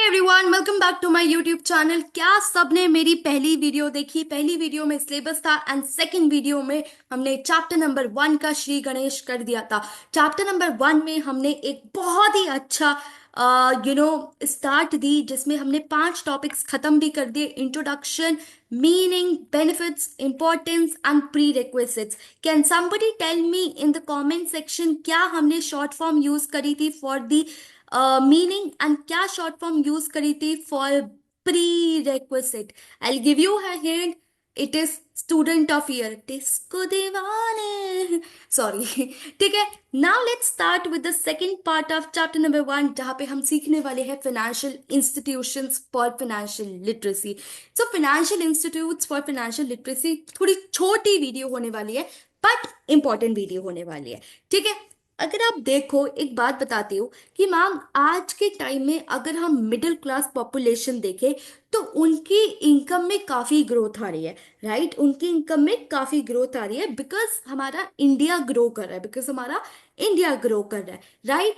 Everyone, welcome back to my YouTube channel. क्या सबने मेरी पहली वीडियो देखी? पहली वीडियो में सिलेबस था एंड सेकंड वीडियो में हमने चैप्टर नंबर 1 का श्री गणेश कर दिया था। चैप्टर नंबर 1 में हमने एक बहुत ही अच्छा स्टार्ट दी, जिसमें हमने 5 टॉपिक्स खत्म भी कर दिए। Introduction, meaning, benefits, importance and prerequisites. Can somebody tell me in the comment section, क्या हमने शॉर्ट फॉर्म यूज करी थी फॉर दी मीनिंग एंड क्या शॉर्ट फॉर्म यूज करी थी for prerequisite? I give you है hint, it is student of year, disco Deewane, sorry. ठीक है, now let's start with the second part of chapter number 1, जहां पे हम सीखने वाले हैं financial institutions for financial literacy. So financial institutes for financial literacy थोड़ी छोटी वीडियो होने वाली है, बट इंपॉर्टेंट वीडियो होने वाली है। ठीक है, अगर आप देखो, एक बात बताती हूँ कि मैम आज के टाइम में अगर हम मिडिल क्लास पॉपुलेशन देखें तो उनकी इनकम में काफ़ी ग्रोथ आ रही है। राइट, उनकी इनकम में काफ़ी ग्रोथ आ रही है बिकॉज हमारा इंडिया ग्रो कर रहा है, बिकॉज हमारा इंडिया ग्रो कर रहा है। Right,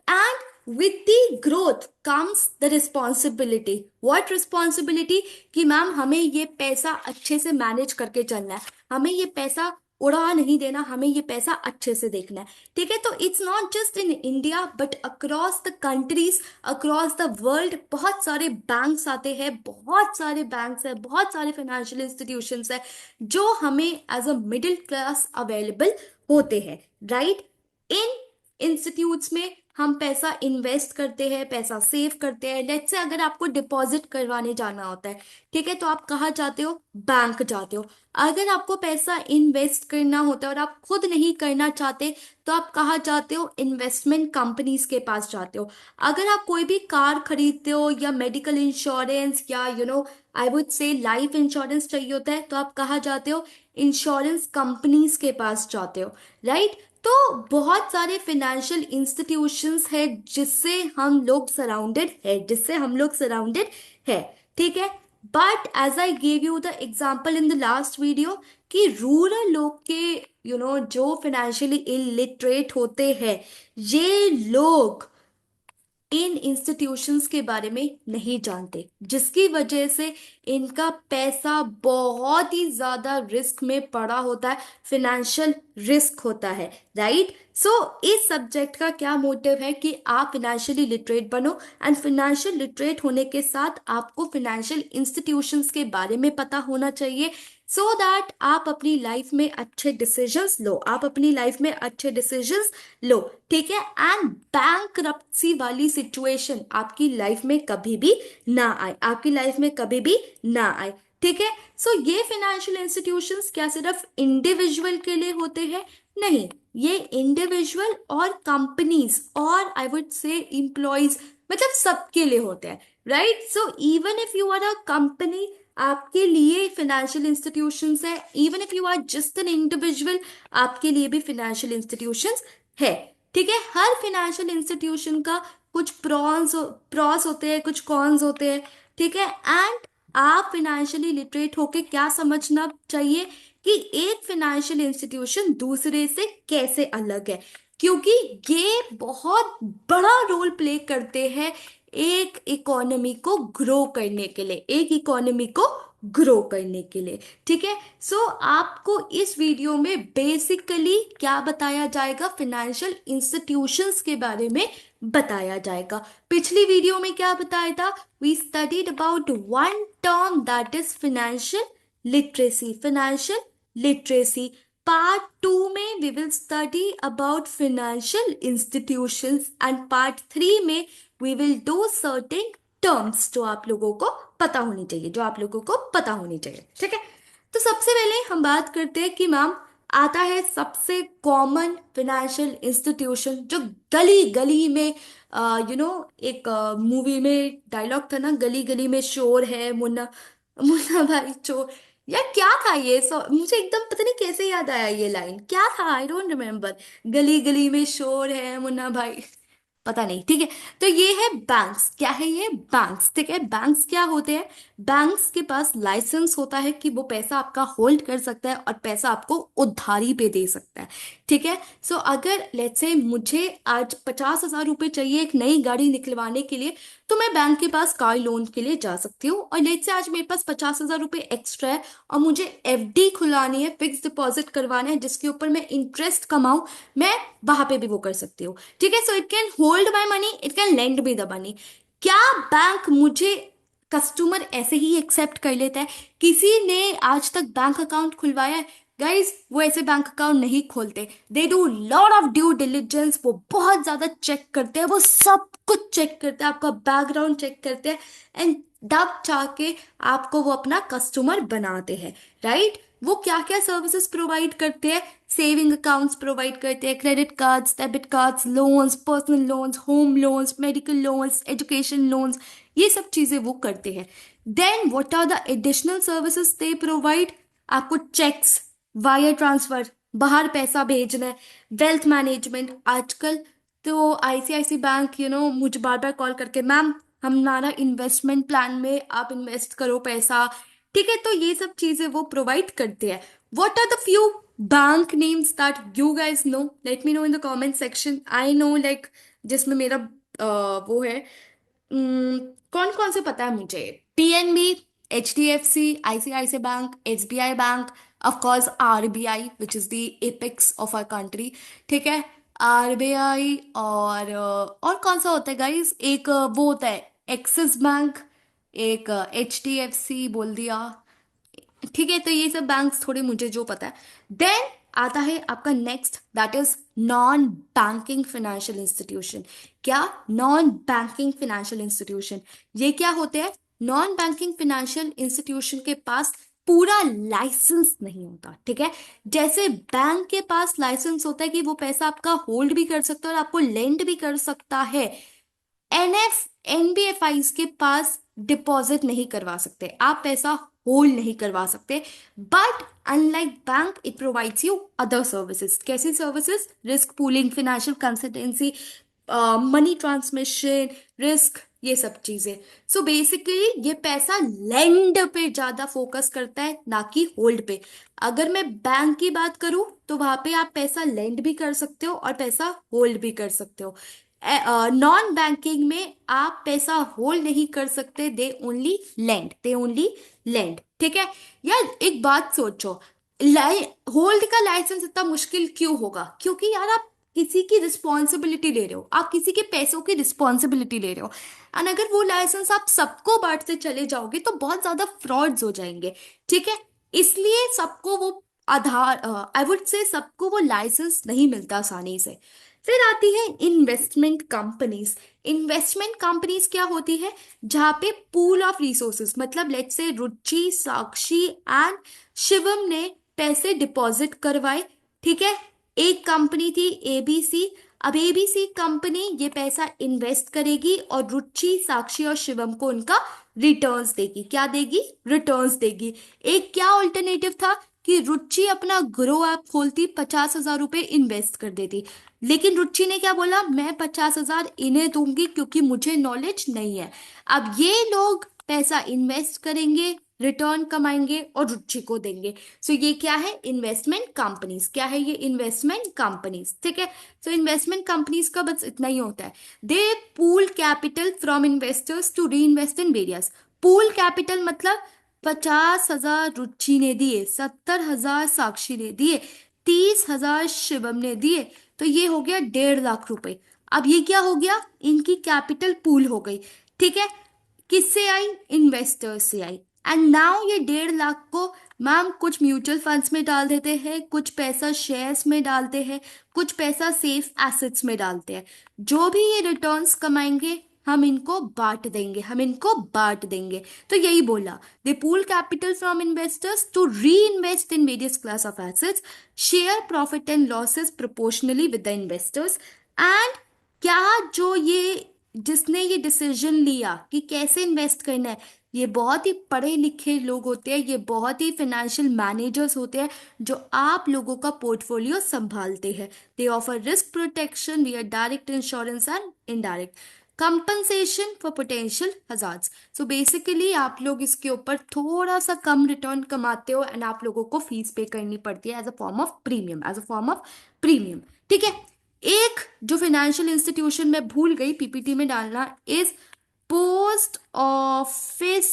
and with the growth comes the responsibility. What responsibility? कि मैम हमें ये पैसा अच्छे से मैनेज करके चलना है, हमें ये पैसा उड़ा नहीं देना, हमें ये पैसा अच्छे से देखना है। ठीक है, तो it's not just in India but across the countries, across the world बहुत सारे बैंक्स आते हैं, बहुत सारे बैंक्स है, बहुत सारे फाइनेंशियल इंस्टीट्यूशंस है जो हमें as a middle class available होते हैं। राइट, इन इंस्टीट्यूट्स में हम पैसा इन्वेस्ट करते हैं, पैसा सेव करते हैं। लेट्स से अगर आपको डिपॉजिट करवाने जाना होता है, ठीक है, तो आप कहाँ जाते हो? बैंक जाते हो। अगर आपको पैसा इन्वेस्ट करना होता है और आप खुद नहीं करना चाहते तो आप कहाँ जाते हो? इन्वेस्टमेंट कंपनीज के पास जाते हो। अगर आप कोई भी कार खरीदते हो या मेडिकल इंश्योरेंस या I would say life insurance चाहिए होता है तो आप कहाँ जाते हो? इंश्योरेंस कंपनीज के पास जाते हो। राइट, तो बहुत सारे फाइनेंशियल इंस्टीट्यूशंस है जिससे हम लोग सराउंडेड है। ठीक है, but as I gave you the example in the last video कि रूरल लोग के जो फाइनेंशियली इलिटरेट होते हैं, ये लोग इन इंस्टीट्यूशंस के बारे में नहीं जानते, जिसकी वजह से इनका पैसा बहुत ही ज्यादा रिस्क में पड़ा होता है, फिनेंशियल रिस्क होता है। राइट, सो इस सब्जेक्ट का क्या मोटिव है कि आप फिनेंशियली लिटरेट बनो, एंड फिनेंशियल लिटरेट होने के साथ आपको फिनेंशियल इंस्टीट्यूशंस के बारे में पता होना चाहिए, सो दैट आप अपनी लाइफ में अच्छे डिसीजंस लो, आप अपनी लाइफ में अच्छे डिसीजंस लो। ठीक है, एंड बैंकरप्सी वाली सिचुएशन आपकी लाइफ में कभी भी ना आए, आपकी लाइफ में कभी भी ना आए। ठीक है, सो ये फाइनेंशियल इंस्टीट्यूशंस क्या सिर्फ इंडिविजुअल के लिए होते हैं? नहीं, ये इंडिविजुअल और कंपनीज और आई वुड से एम्प्लॉयज, मतलब सबके लिए होते हैं। Right, so even if you are a company, आपके लिए फाइनेंशियल इंस्टीट्यूशंस है। Even if you are just an individual, आपके लिए भी फाइनेंशियल इंस्टीट्यूशंस है। ठीक है, हर फाइनेंशियल इंस्टीट्यूशन का कुछ प्रॉस होते हैं, कुछ कॉन्स होते हैं। ठीक है, एंड आप फाइनेंशियली लिटरेट होके क्या समझना चाहिए कि एक फाइनेंशियल इंस्टीट्यूशन दूसरे से कैसे अलग है, क्योंकि ये बहुत बड़ा रोल प्ले करते हैं एक इकोनॉमी को ग्रो करने के लिए, एक इकोनॉमी को ग्रो करने के लिए। ठीक है, सो आपको इस वीडियो में बेसिकली क्या बताया जाएगा? फाइनेंशियल इंस्टीट्यूशंस के बारे में बताया जाएगा। पिछली वीडियो में क्या बताया था? We studied about one term that is financial literacy. Financial literacy part 2 में we will study about financial institutions and part 3 में we will do certain terms जो आप लोगों को पता होनी चाहिए, जो आप लोगों को पता होनी चाहिए। ठीक है, तो सबसे पहले हम बात करते हैं कि मैम आता है सबसे कॉमन फाइनेंशियल इंस्टीट्यूशन जो गली गली में एक मूवी में डायलॉग था ना, गली गली में शोर है, मुन्ना मुन्ना भाई चोर, या क्या था ये? सो मुझे एकदम पता नहीं कैसे याद आया ये लाइन, क्या था? I don't remember. गली गली में शोर है मुन्ना भाई। पता नहीं, ठीक है। तो ये है बैंक्स, क्या है ये, बैंक्स, ठीक है। बैंक्स क्या होते हैं, बैंक्स के पास लाइसेंस होता है कि वो पैसा आपका होल्ड कर सकता है और पैसा आपको उधारी पे दे सकता है, ठीक है। सो अगर लेट्स से मुझे आज 50,000 रुपये चाहिए एक नई गाड़ी निकलवाने के लिए, तो मैं बैंक के पास कार लोन के लिए जा सकती हूँ। और लेट्स से आज मेरे पास 50,000 रुपये एक्स्ट्रा है और मुझे एफडी खुलानी है, फिक्स डिपॉजिट करवाना है, जिसके ऊपर मैं इंटरेस्ट कमाऊं, मैं वहां पे भी वो कर सकती हूँ, ठीक है। So it can hold my money, it can lend me the money. क्या बैंक मुझे, कस्टमर ऐसे ही एक्सेप्ट कर लेता है? किसी ने आज तक बैंक अकाउंट खुलवाया है? गाइज वो ऐसे बैंक अकाउंट नहीं खोलते, they do lot of due diligence, वो बहुत ज्यादा चेक करते हैं, वो सब कुछ चेक करते हैं, आपका बैकग्राउंड चेक करते हैं, एंड तब जाके आपको वो अपना कस्टमर बनाते हैं, राइट। वो क्या क्या सर्विसेज प्रोवाइड करते हैं, सेविंग अकाउंट्स प्रोवाइड करते हैं, credit cards, debit cards, loans, personal loans, home loans, medical loans, education loans, ये सब चीजें वो करते हैं। Then what are the additional services they provide? आपको चेक्स, वायर ट्रांसफर, बाहर पैसा भेजना है, वेल्थ मैनेजमेंट। आजकल तो आईसीआईसी बैंक मुझे बार बार कॉल करके, मैम हमारा इन्वेस्टमेंट प्लान में आप इन्वेस्ट करो पैसा, ठीक है। तो ये सब चीजें वो प्रोवाइड करते हैं। What are the few bank names that you guys know? Let me know in the comment section. I know like जिसमें मेरा वो है, कौन कौन से पता है मुझे, PNB, HDFC, ICICI bank, SBI bank, of course RBI which is the apex of our country, ठीक है। आरबीआई और कौन सा होता है गाइस, एक वो होता है एक्सिस बैंक, एक एचडीएफसी बोल दिया, ठीक है। तो ये सब बैंक्स थोड़े मुझे जो पता है। देन आता है आपका next, that is non banking financial institution. क्या? नॉन बैंकिंग फाइनेंशियल इंस्टीट्यूशन, ये क्या होते हैं? नॉन बैंकिंग फाइनेंशियल इंस्टीट्यूशन के पास पूरा लाइसेंस नहीं होता, ठीक है। जैसे बैंक के पास लाइसेंस होता है कि वो पैसा आपका होल्ड भी कर सकता है और आपको लेंड भी कर सकता है, एनएफ एनबीएफआईज के पास डिपॉजिट नहीं करवा सकते, आप पैसा होल्ड नहीं करवा सकते। But unlike bank, it provides you other services. कैसी services? Risk pooling, financial consultancy, money transmission, risk, ये सब चीजें। सो बेसिकली ये पैसा लेंड पे ज्यादा फोकस करता है, ना कि होल्ड पे। अगर मैं बैंक की बात करूं तो वहां पे आप पैसा लेंड भी कर सकते हो और पैसा होल्ड भी कर सकते हो। नॉन बैंकिंग में आप पैसा होल्ड नहीं कर सकते, they only lend, they only lend, ठीक है। यार एक बात सोचो, होल्ड का लाइसेंस इतना मुश्किल क्यों होगा? क्योंकि यार आप किसी की रिस्पॉन्सिबिलिटी ले रहे हो, आप किसी के पैसों की रिस्पॉन्सिबिलिटी ले रहे हो, और अगर वो लाइसेंस आप सबको बांटते चले जाओगे तो बहुत ज्यादा फ्रॉड्स हो जाएंगे, ठीक है। इसलिए सबको वो आधार, आई वुड से सबको वो लाइसेंस नहीं मिलता आसानी से। फिर आती है इन्वेस्टमेंट कंपनीज। इन्वेस्टमेंट कंपनीज क्या होती है? जहां पे पूल ऑफ रिसोर्सेज, मतलब let's say Ruchi, Sakshi and Shivam ने पैसे डिपॉजिट करवाए, ठीक है। एक कंपनी थी एबीसी, अब एबीसी कंपनी ये पैसा इन्वेस्ट करेगी और रुचि, साक्षी और शिवम को उनका रिटर्न्स देगी। क्या देगी? रिटर्न्स देगी। एक क्या ऑल्टरनेटिव था कि रुचि अपना ग्रो ऐप खोलती, 50,000 रुपये इन्वेस्ट कर देती, लेकिन रुचि ने क्या बोला, मैं 50,000 इन्हें दूंगी क्योंकि मुझे नॉलेज नहीं है। अब ये लोग पैसा इन्वेस्ट करेंगे, रिटर्न कमाएंगे और रुचि को देंगे। सो ये क्या है? Investment companies. क्या है ये? इन्वेस्टमेंट कंपनीज, ठीक है। सो इन्वेस्टमेंट कंपनीज का बस इतना ही होता है, they pool capital from investors to reinvest in various. Pool capital मतलब 50,000 रुचि ने दिए, 70,000 साक्षी ने दिए, 30,000 शिवम ने दिए, तो ये हो गया 1.5 लाख रुपए। अब ये क्या हो गया? इनकी कैपिटल पूल हो गई, ठीक है। किससे आई? इन्वेस्टर्स से आई। एंड नाउ ये 1.5 लाख को मैम कुछ म्यूचुअल फंड्स में डाल देते हैं, कुछ पैसा शेयर्स में डालते हैं, कुछ पैसा सेफ एसेट्स में डालते हैं। जो भी ये रिटर्न्स कमाएंगे हम इनको बांट देंगे, हम इनको बांट देंगे। तो यही बोला, they pool capital from investors to reinvest in various class of assets, share profit and losses proportionally with the investors. And क्या जो ये जिसने ये डिसीजन लिया कि कैसे इन्वेस्ट करना है, ये बहुत ही पढ़े लिखे लोग होते हैं, ये बहुत ही फाइनेंशियल मैनेजर्स होते हैं जो आप लोगों का पोर्टफोलियो संभालते हैं। They offer risk protection via direct insurance and indirect compensation for potential hazards. So basically आप लोग इसके ऊपर थोड़ा सा कम रिटर्न कमाते हो एंड आप लोगों को फीस पे करनी पड़ती है as a form of premium, as a form of premium. ठीक है। एक जो फाइनेंशियल इंस्टीट्यूशन मैं भूल गई पीपीटी में डालना इज पोस्ट ऑफिस,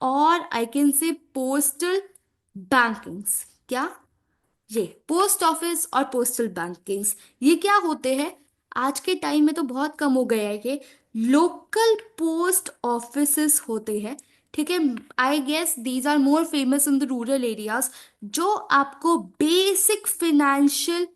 और I can say postal bankings. क्या? ये पोस्ट ऑफिस और पोस्टल बैंकिंग्स ये क्या होते हैं? आज के टाइम में तो बहुत कम हो गया है, ये लोकल पोस्ट ऑफिसेस होते हैं। ठीक है। I guess these are more famous in the rural areas, जो आपको बेसिक फाइनेंशियल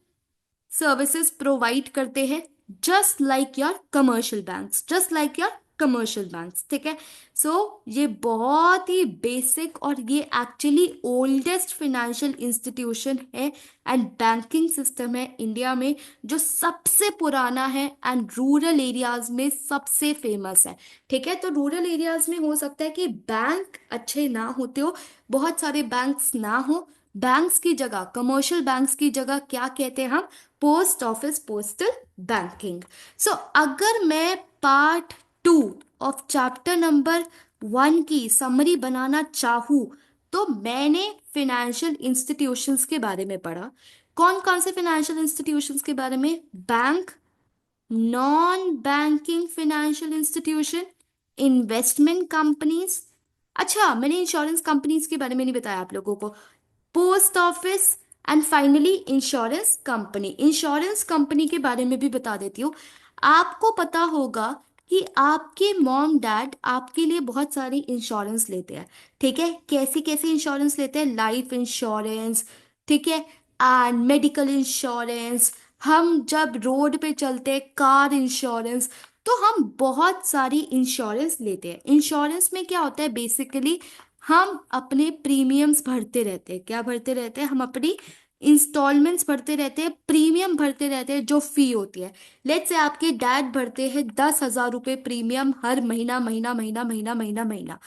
सर्विसेज प्रोवाइड करते हैं, just like your commercial banks, just like your commercial banks. ठीक है। सो ये बहुत ही बेसिक और ये एक्चुअली ओल्डेस्ट फाइनेंशियल इंस्टीट्यूशन है एंड बैंकिंग सिस्टम है इंडिया में जो सबसे पुराना है एंड रूरल एरियाज में सबसे फेमस है। ठीक है। तो रूरल एरियाज में हो सकता है कि बैंक अच्छे ना होते हो, बहुत सारे बैंक्स ना हो, बैंक्स की जगह, कमर्शियल बैंक्स की जगह क्या कहते हैं हम? Post office, postal banking. So अगर मैं पार्ट 2 ऑफ चैप्टर नंबर 1 की समरी बनाना चाहूँ तो मैंने फिनेंशियल इंस्टीट्यूशंस के बारे में पढ़ा। कौन कौन से फिनेंशियल इंस्टीट्यूशंस के बारे में? Bank, non banking financial institution, investment companies. अच्छा, मैंने इंश्योरेंस कंपनीज के बारे में नहीं बताया आप लोगों को। Post office and finally insurance company. Insurance company के बारे में भी बता देती हूँ। आपको पता होगा कि आपके मॉम डैड आपके लिए बहुत सारी इंश्योरेंस लेते हैं। ठीक है। कैसी कैसी इंश्योरेंस लेते हैं? लाइफ इंश्योरेंस, ठीक है, एंड मेडिकल इंश्योरेंस। हम जब रोड पे चलते हैं, कार इंश्योरेंस। तो हम बहुत सारी इंश्योरेंस लेते हैं। इंश्योरेंस में क्या होता है बेसिकली? हम अपने प्रीमियम्स भरते रहते हैं। क्या भरते रहते हैं? हम अपनी इंस्टॉलमेंट्स भरते रहते हैं, प्रीमियम भरते रहते हैं, जो फी होती है। लेट्स से आपके डैड भरते हैं 10,000 रुपये प्रीमियम हर महीना महीना महीना महीना महीना महीना।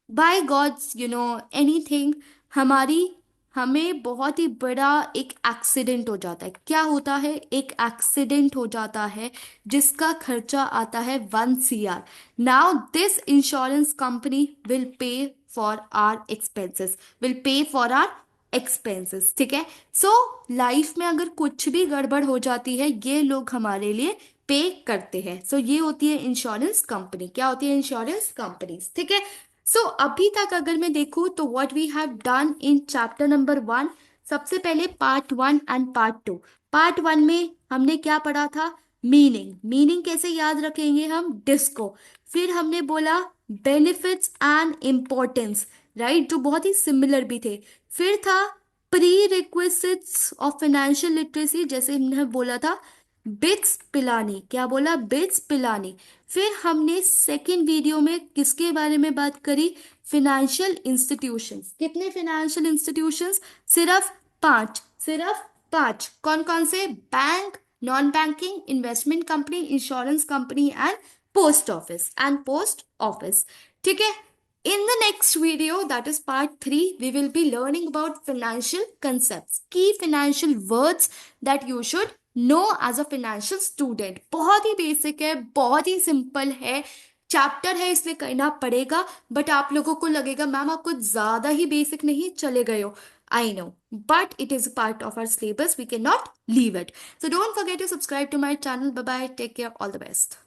बाय गॉड्स एनीथिंग, हमारी हमें बहुत ही बड़ा एक एक्सीडेंट हो जाता है। क्या होता है? एक एक्सीडेंट हो जाता है जिसका खर्चा आता है 1 CR। Now this insurance company will pay for our expenses, will pay for our expenses. ठीक है। सो लाइफ में अगर कुछ भी गड़बड़ हो जाती है, ये लोग हमारे लिए पे करते हैं। सो ये होती है इंश्योरेंस कंपनी। क्या होती है? Insurance companies. ठीक है। सो अभी तक अगर मैं देखूं तो what we have done in chapter number 1, सबसे पहले पार्ट 1 एंड पार्ट 2। पार्ट 1 में हमने क्या पढ़ा था? मीनिंग। मीनिंग कैसे याद रखेंगे हम? डिस्को। फिर हमने बोला बेनिफिट्स एंड इम्पोर्टेंस, राइट, जो बहुत ही सिमिलर भी थे। फिर था pre requisites of financial literacy, जैसे हमने बोला था बिट्स पिलानी। क्या बोला? बिट्स पिलानी। फिर हमने सेकेंड वीडियो में किसके बारे में बात करी? Financial institutions. कितने फिनेंशियल इंस्टीट्यूशंस? सिर्फ 5, सिर्फ 5। कौन कौन से? Bank, non banking, investment company, insurance company and post office, and post office. ठीक है। In the next video, that is part 3, we will be learning about financial concepts, key financial words that you should know as a financial student। बहुत ही basic है, बहुत ही simple है, chapter है इसलिए करना पड़ेगा। बट आप लोगों को लगेगा मैम आप कुछ ज्यादा ही बेसिक नहीं चले गए हो। I know, but it is a part of our syllabus. We cannot leave it. So don't forget to subscribe to my channel. Bye bye. Take care. All the best.